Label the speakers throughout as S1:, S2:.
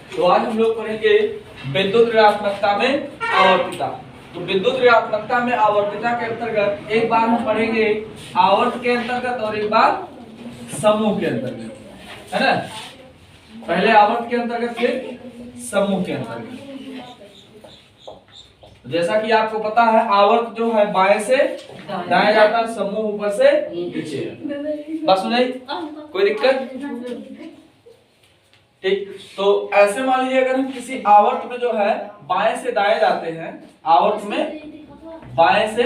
S1: तो आज हम लोग पढ़ेंगे विद्युत ऋणात्मकता में आवर्तिता। तो विद्युत ऋणात्मकता में आवर्तिता के अंतर्गत एक बार हम पढ़ेंगे आवर्त के अंतर्गत और एक बार समूह के अंतर्गत, है ना। पहले आवर्त के अंतर्गत फिर समूह के अंतर्गत। जैसा कि आपको पता है आवर्त जो है बाएं से दाएं जाता है, समूह ऊपर से नीचे। बस सुनाई, कोई दिक्कत? ठीक, तो ऐसे मान लीजिए अगर हम किसी आवर्त में जो है बाएं से दाएं जाते हैं, आवर्त में बाएं से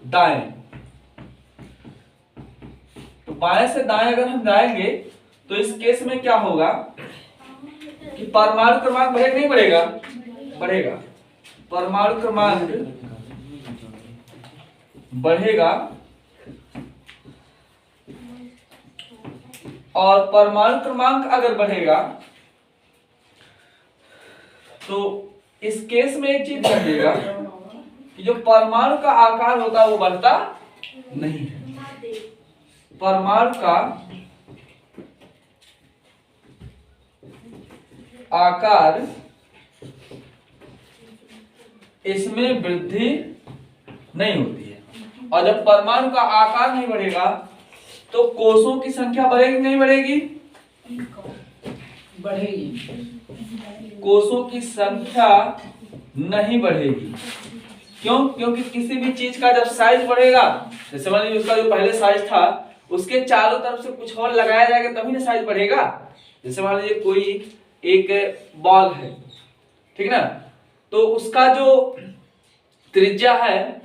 S1: दाएं, तो बाएं से दाएं अगर हम जाएंगे तो इस केस में क्या होगा कि परमाणु क्रमांक बढ़ेगा नहीं बढ़ेगा? बढ़ेगा। परमाणु क्रमांक बढ़ेगा और परमाणु क्रमांक अगर बढ़ेगा तो इस केस में एक चीज बढ़ेगा कि जो परमाणु का आकार होता है वो बढ़ता नहीं है। परमाणु का आकार इसमें वृद्धि नहीं होती है, और जब परमाणु का आकार नहीं बढ़ेगा तो कोषों की संख्या बढ़ेगी नहीं बढ़ेगी? बढ़ेगी। कोषों की संख्या नहीं बढ़ेगी। क्यों? क्योंकि किसी भी चीज का जब साइज बढ़ेगा, जैसे मान लीजिए उसका जो पहले साइज था उसके चारों तरफ से कुछ और लगाया जाएगा तभी ना साइज बढ़ेगा। जैसे मान लीजिए कोई एक बॉल है, ठीक ना, तो उसका जो त्रिज्या है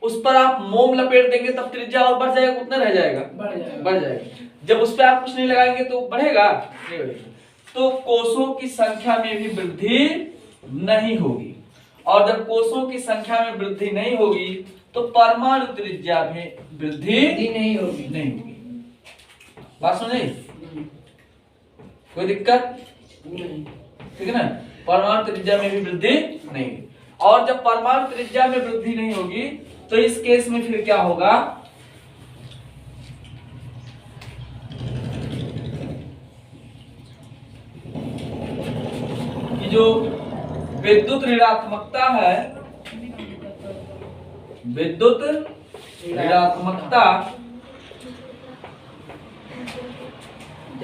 S1: उस पर आप मोम लपेट देंगे तब त्रिज्या और बढ़ जाएगा, उतना रह जाएगा? बढ़ जाएगा। जब उस पर आप कुछ नहीं लगाएंगे तो बढ़ेगा नहीं बढ़ेगा। तो कोषों की संख्या में भी वृद्धि नहीं होगी, और जब कोषों की संख्या में वृद्धि नहीं होगी तो परमाणु त्रिज्या में वृद्धि नहीं होगी। बात सुनिए, कोई दिक्कत नहीं, ठीक है ना। परमाणु त्रिज्या में भी वृद्धि नहीं, और जब परमाणु त्रिज्या में वृद्धि नहीं होगी तो इस केस में फिर क्या होगा कि जो विद्युत ऋणात्मकता है, विद्युत ऋणात्मकता,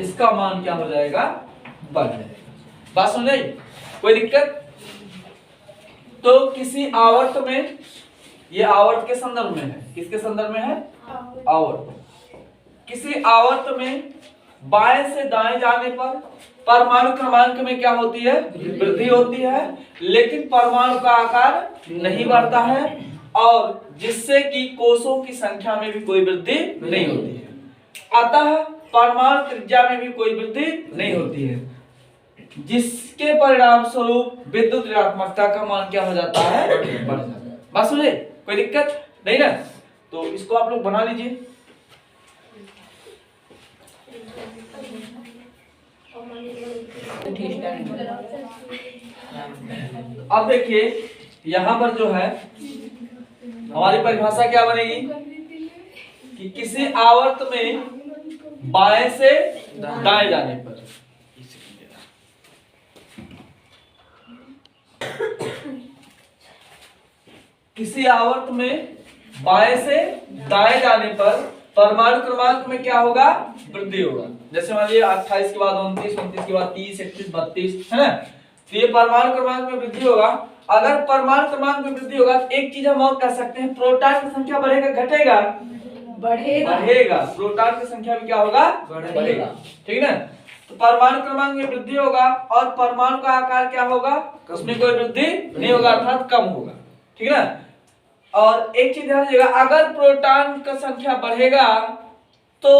S1: इसका मान क्या हो जाएगा? बढ़ जाएगा। बात सुन रही, कोई दिक्कत? तो किसी आवर्त में, ये आवर्त के संदर्भ में है, किसके संदर्भ में है? आवर्त। किसी आवर्त में बाएं से दाएं जाने पर परमाणु क्रमांक में क्या होती है? वृद्धि होती है, लेकिन परमाणु का आकार नहीं बढ़ता है, और जिससे कि कोषों की संख्या में भी कोई वृद्धि नहीं होती है। अतः परमाणु त्रिज्या में भी कोई वृद्धि नहीं होती है, जिसके परिणाम स्वरूप विद्युत ऋणात्मकता का मान क्या हो जाता है? बढ़ जाता है। बात सुनिए, कोई दिक्कत नहीं ना। तो इसको आप लोग बना लीजिए। अब देखिए यहां पर जो है हमारी परिभाषा क्या बनेगी कि किसी आवर्त में बाएं से दाएं जाने पर, किसी आवर्त में बाएं से दाएं जाने पर परमाणु क्रमांक में क्या होगा? वृद्धि होगा। जैसे मान लीजिए 28 के बाद 29, 29 के बाद 30, 31, 32, है ना। तो ये परमाणु क्रमांक में वृद्धि होगा। अगर परमाणु क्रमांक में वृद्धि होगा तो एक चीज हम और कर सकते हैं, प्रोटॉन की संख्या बढ़ेगा घटेगा? बढ़ेगा। प्रोटॉन की संख्या भी क्या होगा? बढ़ेगा, ठीक है ना। तो परमाणु क्रमांक में वृद्धि होगा और परमाणु का आकार क्या होगा? उसमें कोई वृद्धि नहीं होगा, अर्थात कम होगा, ठीक है ना। और एक चीज ध्यान दीजिएगा, अगर प्रोटॉन का संख्या बढ़ेगा तो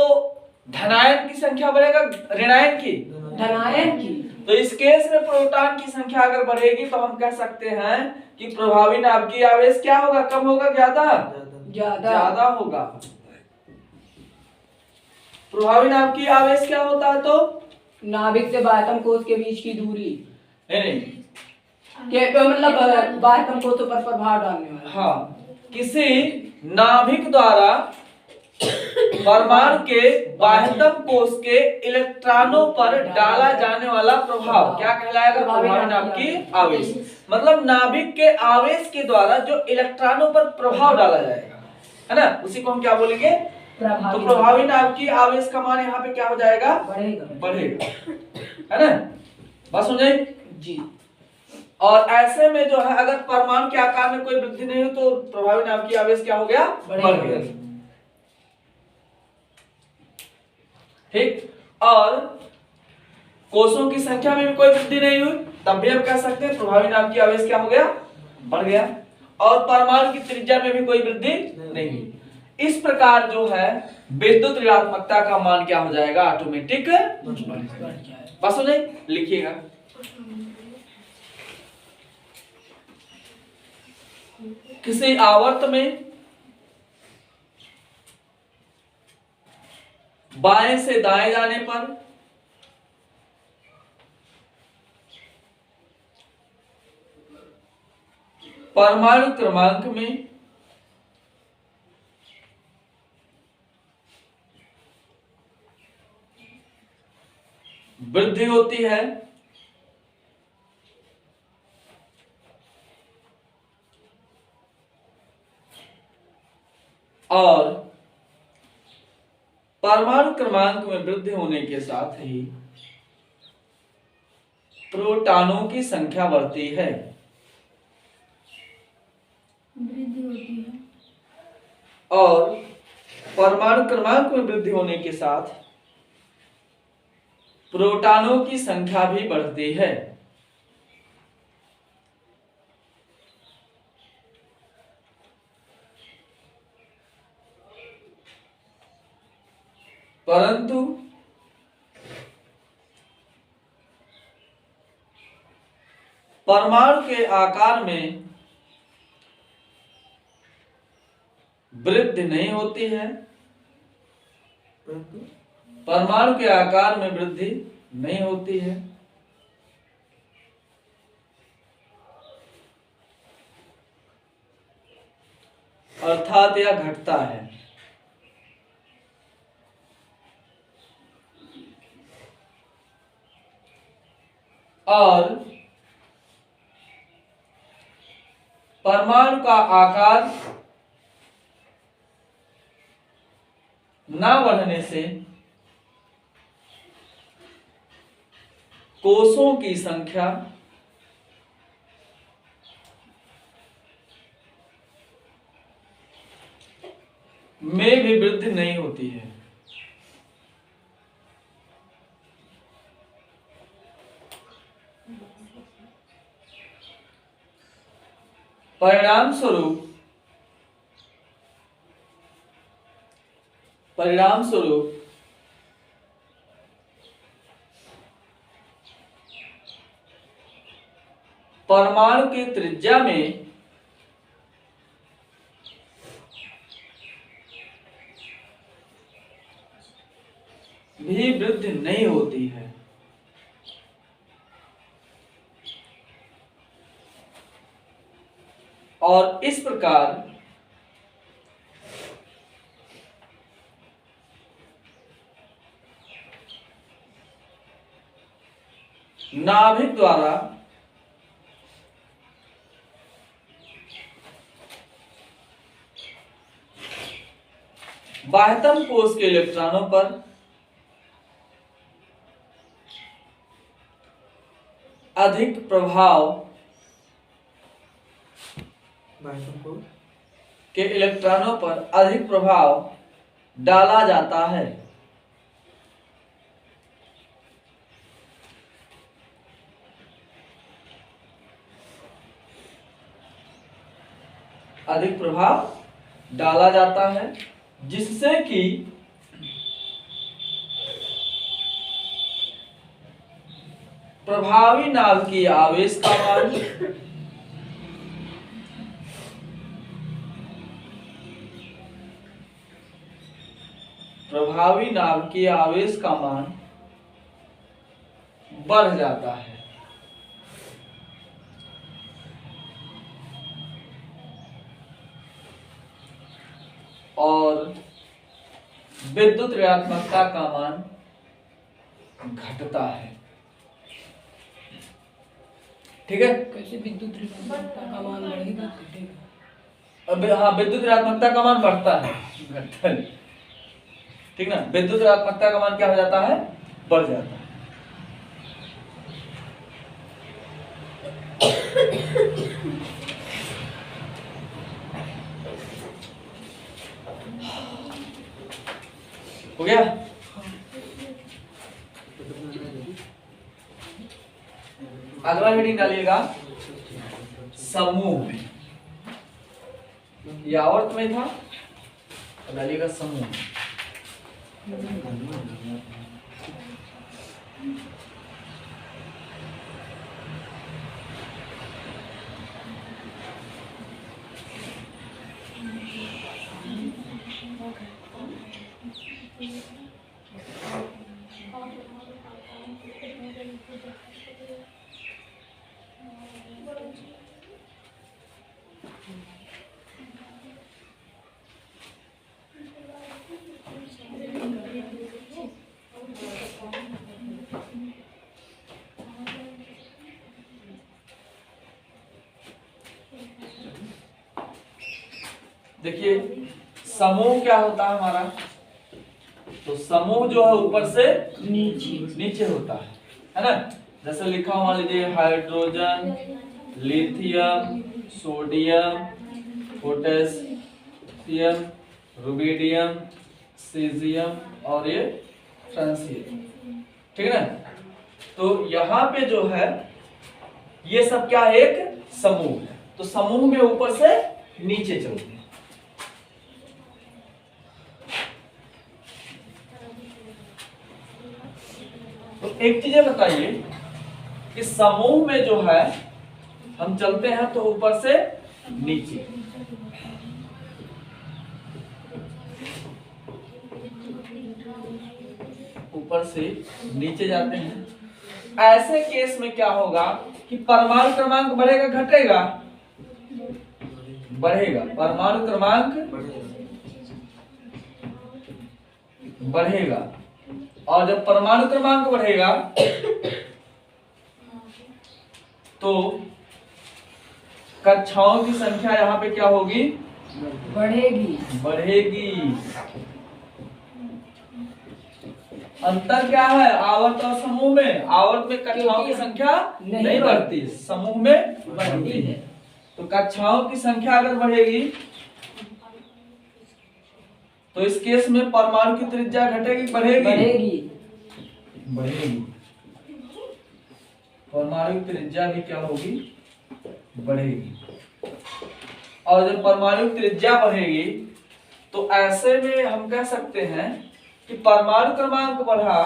S1: धनायन की संख्या बढ़ेगा ऋणायन की? धनायन की। तो इस केस में प्रोटॉन की संख्या अगर बढ़ेगी तो हम कह सकते हैं कि प्रभावी नाभिकीय आवेश क्या होगा? कम होगा ज्यादा? ज्यादा होगा। प्रभावी नाभिकीय आवेश क्या होता है? तो
S2: नाभिक से बाह्यतम कोश के बीच की दूरी।
S1: नहीं,
S2: तो मतलब बाह्यतम कोशों पर प्रभाव डालने वाला।
S1: हाँ, किसी नाभिक द्वारा परमाणु के बाह्यतम कोष के इलेक्ट्रॉनों पर डाला जाने वाला प्रभाव क्या कहलाएगा? प्रभावी नाभिकीय आवेश। मतलब नाभिक के आवेश के द्वारा जो इलेक्ट्रॉनों पर प्रभाव डाला जाएगा, है ना, उसी को हम क्या बोलेंगे? तो प्रभावी नाभिकीय आवेश का मान यहाँ पे क्या हो जाएगा? बढ़ेगा, है ना। बात समझे
S2: जी।
S1: और ऐसे में जो है अगर परमाणु के आकार में कोई वृद्धि नहीं हो तो प्रभावी नाभिकीय आवेश क्या हो गया? बढ़ गया। ठीक। और कोषों की संख्या में भी कोई वृद्धि नहीं हुई तब भी हम कह सकते हैं प्रभावी नाभिकीय आवेश क्या हो गया? बढ़ गया। और परमाणु की त्रिज्या में भी कोई वृद्धि नहीं हुई। इस प्रकार जो है विद्युत ऋणात्मकता का मान क्या हो जाएगा? ऑटोमेटिक बढ़ जाएगा। बस हो जाए, लिखिएगा। किसी आवर्त में बाएं से दाएं जाने पर परमाणु क्रमांक में वृद्धि होती है और परमाणु क्रमांक में वृद्धि होने के साथ ही प्रोटॉनों की संख्या बढ़ती है।
S3: वृद्धि होती है
S1: और परमाणु क्रमांक में वृद्धि होने के साथ प्रोटॉनों की संख्या भी बढ़ती है। परंतु परमाणु के आकार में वृद्धि नहीं होती है। परमाणु के आकार में वृद्धि नहीं होती है। अर्थात यह घटता है। और परमाणु का आकार ना बढ़ने से कोषों की संख्या में भी वृद्धि नहीं होती है। परिणाम स्वरूप परमाणु की त्रिज्या में भी वृद्धि नहीं होती है। और इस प्रकार नाभिक द्वारा बाह्यतम कोष के इलेक्ट्रॉनों पर अधिक प्रभाव के इलेक्ट्रॉनों पर अधिक प्रभाव डाला जाता है। अधिक प्रभाव डाला जाता है जिससे कि प्रभावी नाभिकीय आवेश का मान बढ़ जाता है। और विद्युत ऋणात्मकता का मान घटता है। ठीक है,
S2: कैसे विद्युत ऋणात्मकता का मान बढ़ेगा घटेगा?
S1: अब हाँ, विद्युत ऋणात्मकता का मान बढ़ता है, घटता नहीं। ठीक ना, विद्युत ऋणात्मकता का मान क्या हो जाता है, बढ़ जाता है। हो गया। अगला हेडिंग डालिएगा समूह। ये आवर्त में था, डालिएगा समूह। देखिए समूह क्या होता है हमारा, तो समूह जो है ऊपर से नीचे होता है ना। जैसे लिखा हुआ, मान लीजिए hydrogen, lithium, sodium, potassium, rubidium, caesium और ये फ्रांसियम। ठीक है ना। तो यहाँ पे जो है ये सब क्या है, एक समूह है। तो समूह में ऊपर से नीचे चलते हैं। तो एक चीज बताइए कि समूह में जो है हम चलते हैं तो ऊपर से नीचे, ऊपर से नीचे जाते हैं। ऐसे केस में क्या होगा कि परमाणु क्रमांक बढ़ेगा घटेगा, बढ़ेगा। परमाणु क्रमांक बढ़ेगा, और जब परमाणु क्रमांक बढ़ेगा तो कक्षाओं की संख्या यहाँ पे क्या होगी, बढ़ेगी। अंतर क्या है आवर्त और समूह में, आवर्त में कक्षाओं की संख्या नहीं बढ़ती, समूह में बढ़ती है। तो कक्षाओं की संख्या अगर बढ़ेगी तो इस केस में परमाणु की त्रिज्या घटेगी, बढ़ेगी। परमाणु की त्रिज्या भी क्या होगी, बढ़ेगी। और जब परमाणु की त्रिज्या बढ़ेगी तो ऐसे में हम कह सकते हैं कि परमाणु क्रमांक बढ़ा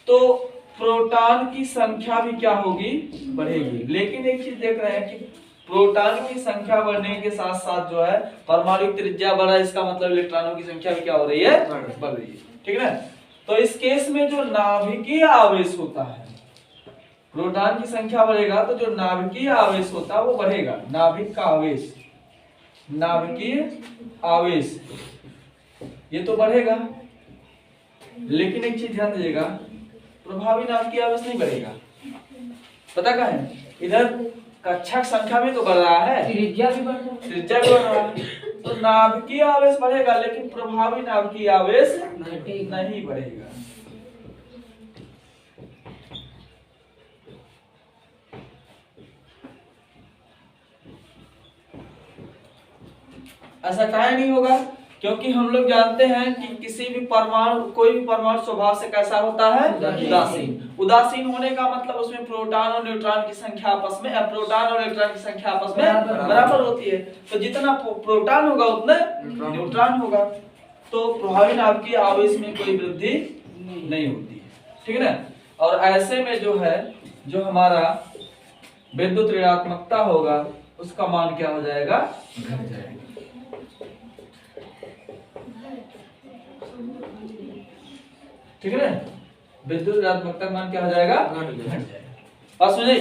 S1: तो प्रोटॉन की संख्या भी क्या होगी, बढ़ेगी। लेकिन एक चीज देख रहे हैं कि प्रोटॉन की संख्या बढ़ने के साथ साथ जो है परमाणु की त्रिज्या बढ़ा, इसका मतलब इलेक्ट्रॉनों की संख्या भी क्या हो रही है, बढ़ रही है। ठीक है ना। तो इस केस में जो नाभिकीय आवेश होता है, प्रोटॉन की संख्या बढ़ेगा तो जो नाभिकीय आवेश होता है वो बढ़ेगा। नाभिक का आवेश, नाभिकीय आवेश ये तो बढ़ेगा। लेकिन एक चीज ध्यान दीजिएगा, प्रभावी नाभिकीय आवेश नहीं बढ़ेगा। पता क्या है, इधर कक्षा की संख्या भी तो बढ़ रहा है, त्रिज्या भी बढ़ रहा है। तो नाभिकीय आवेश बढ़ेगा लेकिन प्रभावी नाभिकीय आवेश नहीं बढ़ेगा। ऐसा काहे नहीं होगा, क्योंकि हम लोग जानते हैं कि किसी भी परमाणु, कोई भी परमाणु स्वभाव से कैसा होता है, उदासीन। उदासीन होने का मतलब उसमें प्रोटॉन और न्यूट्रॉन की संख्या आपस में, प्रोटॉन और इलेक्ट्रॉन की संख्या आपस में बराबर होती है। तो जितना प्रोटॉन होगा उतना न्यूट्रॉन होगा। तो प्रभावी नाभिकीय आवेश में कोई वृद्धि नहीं होती है। ठीक है ना। और ऐसे में जो है, जो हमारा विद्युत ऋणात्मकता होगा उसका मान क्या हो जाएगा, घट जाएगा। ठीक है ना। विद्युत ऋणात्मकता का मान क्या हो जाएगा, घट जाएगा। बात समझे,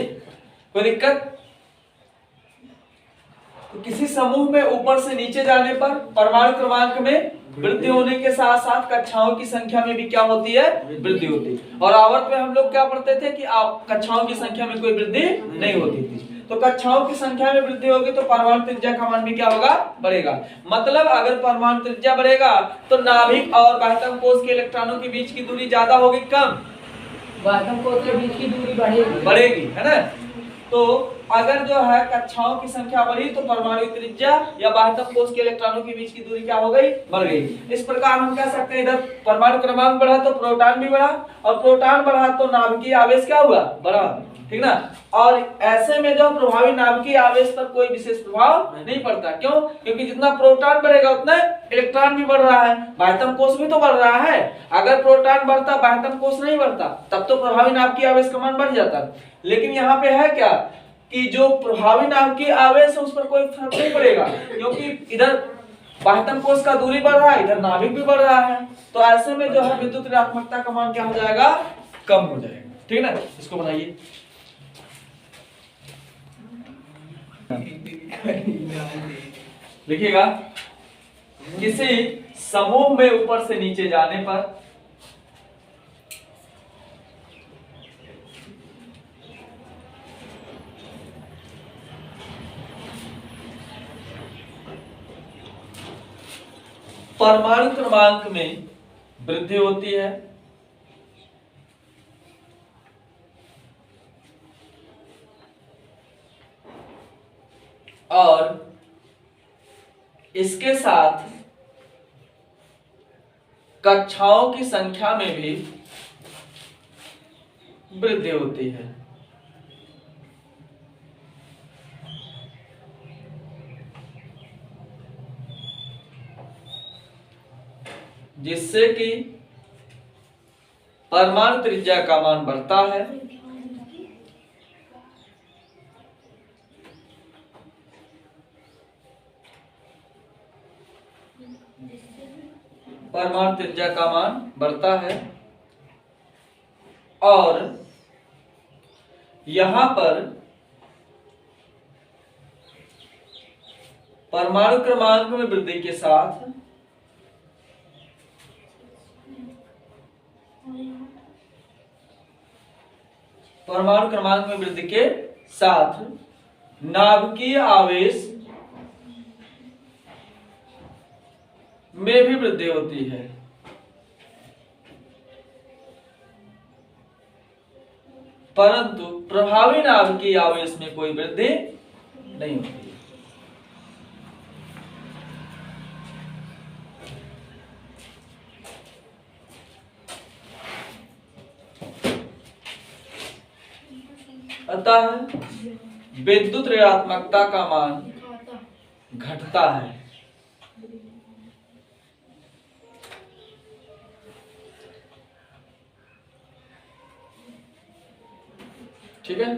S1: कोई दिक्कत? तो किसी समूह में ऊपर से नीचे जाने पर परमाणु क्रमांक में वृद्धि होने के साथ साथ कक्षाओं की संख्या में भी क्या होती है, वृद्धि होती है। और आवर्त में हम लोग क्या पढ़ते थे कि कक्षाओं की संख्या में कोई वृद्धि नहीं होती थी। तो कक्षाओं की संख्या में वृद्धि होगी तो परमाणु त्रिज्या का मान भी क्या होगा, बढ़ेगा। मतलब अगर परमाणु त्रिज्या बढ़ेगा तो नाभिक और बाह्यतम कोश के इलेक्ट्रॉनों के बीच की दूरी ज्यादा होगी कम,
S2: बाह्यतम कोश के बीच की दूरी
S1: बढ़ेगी, है ना। तो अगर जो है कक्षाओं की संख्या बढ़ी तो परमाणु त्रिज्या या बाह्यतम कोश के इलेक्ट्रॉनों के बीच की दूरी क्या हो गई, बढ़ गई। इस प्रकार हम कह सकते हैं इधर परमाणु क्रमांक बढ़ा तो प्रोटॉन भी बढ़ा, और प्रोटॉन बढ़ा तो नाभिकीय आवेश क्या हुआ, बढ़ा, ठीक ना। और ऐसे में जो प्रभावी नाभिकीय आवेश पर कोई विशेष प्रभाव नहीं पड़ता। क्यों? क्योंकि जितना प्रोटॉन बढ़ेगा उतना इलेक्ट्रॉन भी बढ़ रहा है, बाह्यतम कोश भी तो बढ़ रहा है। अगर प्रोटॉन बढ़ता बाह्यतम कोश नहीं बढ़ता तब तो प्रभावी नाभिकीय आवेश का मान बढ़ जाता। लेकिन यहाँ पे है क्या कि जो प्रभावी नाभिकीय आवेश है उस पर कोई फर्क नहीं पड़ेगा, क्योंकि इधर बाह्यतम कोश का दूरी बढ़ रहा है, इधर नाभिक भी बढ़ रहा है। तो ऐसे में जो है विद्युत ऋणात्मकता का मान क्या हो जाएगा, कम हो जाएगा, ठीक है ना। इसको बनाइए, लिखिएगा किसी समूह में ऊपर से नीचे जाने पर परमाणु क्रमांक में वृद्धि होती है और इसके साथ कक्षाओं की संख्या में भी वृद्धि होती है। जिससे कि परमाणु त्रिज्या का मान बढ़ता है परमाणु त्रिज्या का मान बढ़ता है और यहां पर परमाणु क्रमांक में वृद्धि के साथ परमाणु क्रमांक में वृद्धि के साथ नाभिकीय आवेश में भी वृद्धि होती है। परंतु प्रभावी नाभिकीय आवेश में कोई वृद्धि नहीं होती। अतः विद्युत ऋणात्मकता का मान घटता है। ठीक है।